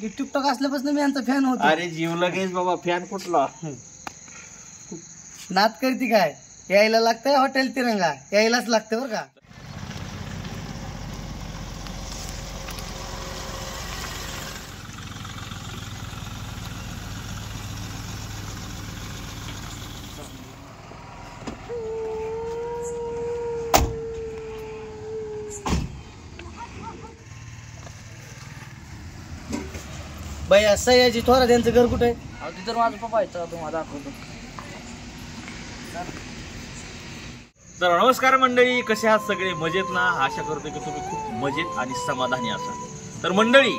की टिकटॉक असल्यापासून मी यांचा फॅन होतो. अरे जीव लगेच बाबा, फॅन कुठला? नाद करते काय, यायला लागतंय हॉटेल तिरंगा, यायलाच लागतं बरं का. भैया सयाजी थोरात यांचं घर कुठे आहे? तिथं माझं पप्पा आहे, तुम्हाला दाखवतो. तर नमस्कार मंडळी, कसे आहात सगळे? मजेत ना? आशा करतो की तुम्ही खूप मजेत आणि समाधानी असाल. तर मंडळी,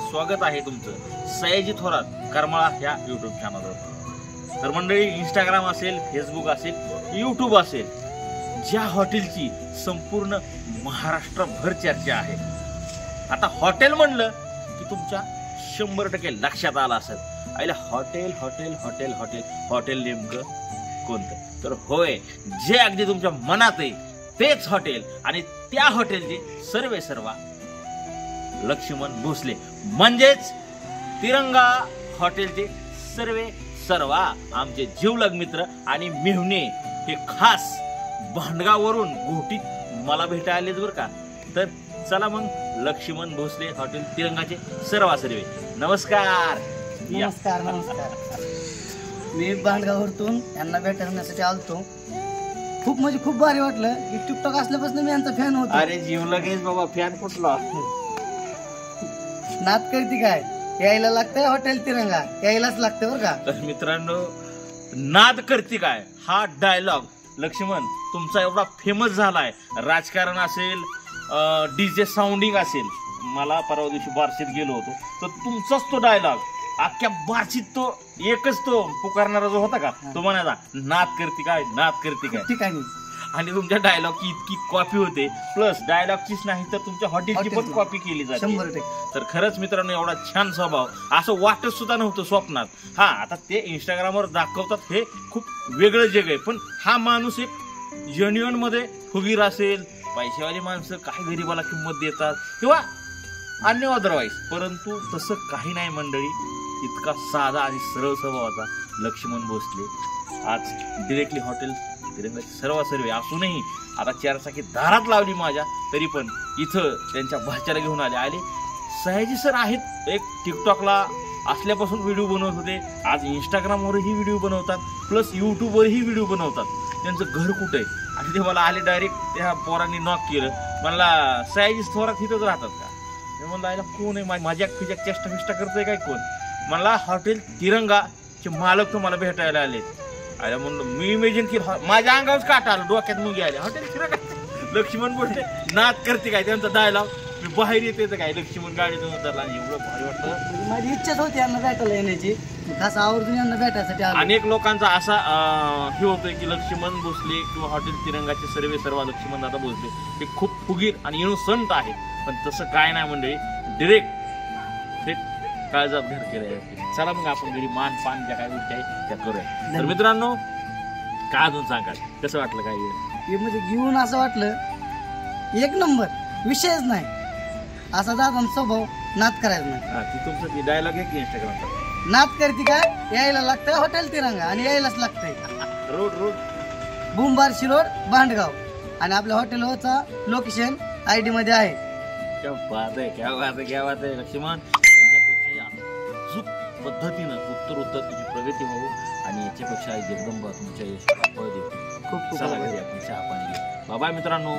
स्वागत आहे तुमचं सयाजी थोरात करमाळा ह्या यूट्यूब चॅनलवर. तर मंडळी, इंस्टाग्राम असेल, फेसबुक असेल, यूट्यूब असेल, ज्या हॉटेलची संपूर्ण महाराष्ट्रभर चर्चा आहे. आता हॉटेल म्हणलं की तुमच्या 100% लक्षात आलं असेल, आईला hotel hotel hotel hotel hotel नेमकं कोणतं? तर होय, जे अगदी तुमच्या मनात आहे तेच हॉटेल, आणि त्या हॉटेलचे सर्वे सर्वा लक्ष्मण भोसले म्हणजेच तिरंगा हॉटेलचे सर्वे सर्वा आमचे जीवलग मित्र आणि मेहुणे हे खास भांडगाववरून घोटीत मला भेटायला आलेत बरं का. तर चला मग, लक्ष्मण भोसले हॉटेल तिरंगाचे सर्वा सर्वे. नमस्कार. नमस्कार नमस्कार. मी भांडगाववरून यांना भेटण्यासाठी आलतो. खूप म्हणजे खूप भारी वाटलं की टिकटॉक असल्यापासून मी यांचा फॅन होतो. अरे जीव लगेच बाबा, फॅन कुठला? नाद करते काय, यायला लागतंय हॉटेल तिरंगा, यायलाच लागतं बरं का. तर मित्रांनो, नाद करते काय हा डायलॉग लक्ष्मण तुमचा एवढा फेमस झालाय. राजकारण असेल, डीजे साऊंडिंग असेल, मला परवा दिवशी बार्शीत गेलो होतो तर तुमचाच तो डायलॉग अख्ख्या बार्शीत तो एकच तो पुकारणारा जो होता का, तो म्हणायचा नाद करते काय, नाद करते काय. ठिकाणी आणि तुमच्या डायलॉगची इतकी कॉपी होते, प्लस डायलॉगचीच नाही तर तुमच्या हॉटेलची पण कॉपी केली जाते. 100%. तर खरंच मित्रांनो, एवढा छान स्वभाव असं वाटत सुद्धा नव्हतं स्वप्नात. हा, आता ते इंस्टाग्रामवर दाखवतात हे खूप वेगळं जग आहे, पण हा माणूस एक जेन्युइन मध्ये फुगीर असेल, पैशावाली माणसं काही गरीबाला किंमत देतात किंवा अन्य अदरवाईज, परंतु तसं काही नाही मंडळी. इतका साधा आणि सरळ स्वभावाचा लक्ष्मण भोसले आज डिरेक्टली हॉटेल तिरंगाची सर्व सर्वे असूनही आता चारचाकी दारात लावली माझ्या, तरी पण इथं त्यांच्या भाच्याला घेऊन आले. सयाजी सर आहेत, एक टिकटॉकला असल्यापासून व्हिडिओ बनवत होते, आज इंस्टाग्रामवरही व्हिडिओ बनवतात, प्लस यूट्यूबवरही व्हिडिओ बनवतात. त्यांचं घर कुठे आहे? आणि ते मला आले डायरेक्ट, त्या पोरांनी नॉक केलं, मला सयाजी थोरात इथंच राहतात का? मी म्हणलं आयला कोण आहे, माझ्या फिजा चेष्टा फिष्टा करतोय काय कोण? मला हॉटेल तिरंगाचे मालक तुम्हाला भेटायला आले. आयला म्हणलं मी इमेजिन की माझ्या अंगावरच काटा आलं, डोक्यात मुंगी आले. हॉटेल तिरंगा लक्ष्मण बोलते नाद करते काय, त्यांचा डायलॉग. मी बाहेर येते तर काय लक्ष्मण गाडीतून उतरला आणि एवढं भारी वाटतं. माझी इच्छाच होती यांना भेटायला येण्याची, खास आवर्जून यांना भेटायसाठी आलो. अनेक लोकांचा असा हे होतोय की लक्ष्मण भोसले किंवा हॉटेल तिरंगाचे सर्व लक्ष्मण दादा भोसले हे खूप फुगीर आणि इनोसंट आहेत, पण तसं काय नाही मंडळी, डिरेक्ट थेट काळजात घर केलं. चला मग आपण घरी मान पान ज्या काय गोष्टी आहे त्या करूया. तर मित्रांनो, काय अजून सांगाल, कसं वाटलं काय? हे म्हणजे घेऊन असं वाटलं एक नंबर, विषयच नाही. असा दादांचा स्वभाव, नाद करायचा नाही. ती तुमचं डायलॉग आहे की इंस्टाग्रामचा? नाद करते काय, यायला लागतंय हॉटेल तिरंगा, आणि यायलाच लागतंय. रोड बुंबार्शी रोड, भांडगाव, आणि आपल्या हॉटेलचा लोकेशन ID मध्ये आहे. क्या बात आहे लक्ष्मण. अचूक पद्धतीनं उत्तर तुझी प्रगती होऊ आणि याच्यापेक्षा जगदंबा तुमच्या यश फळ देऊ. खूप खूप चहा पाणी. बाय मित्रांनो.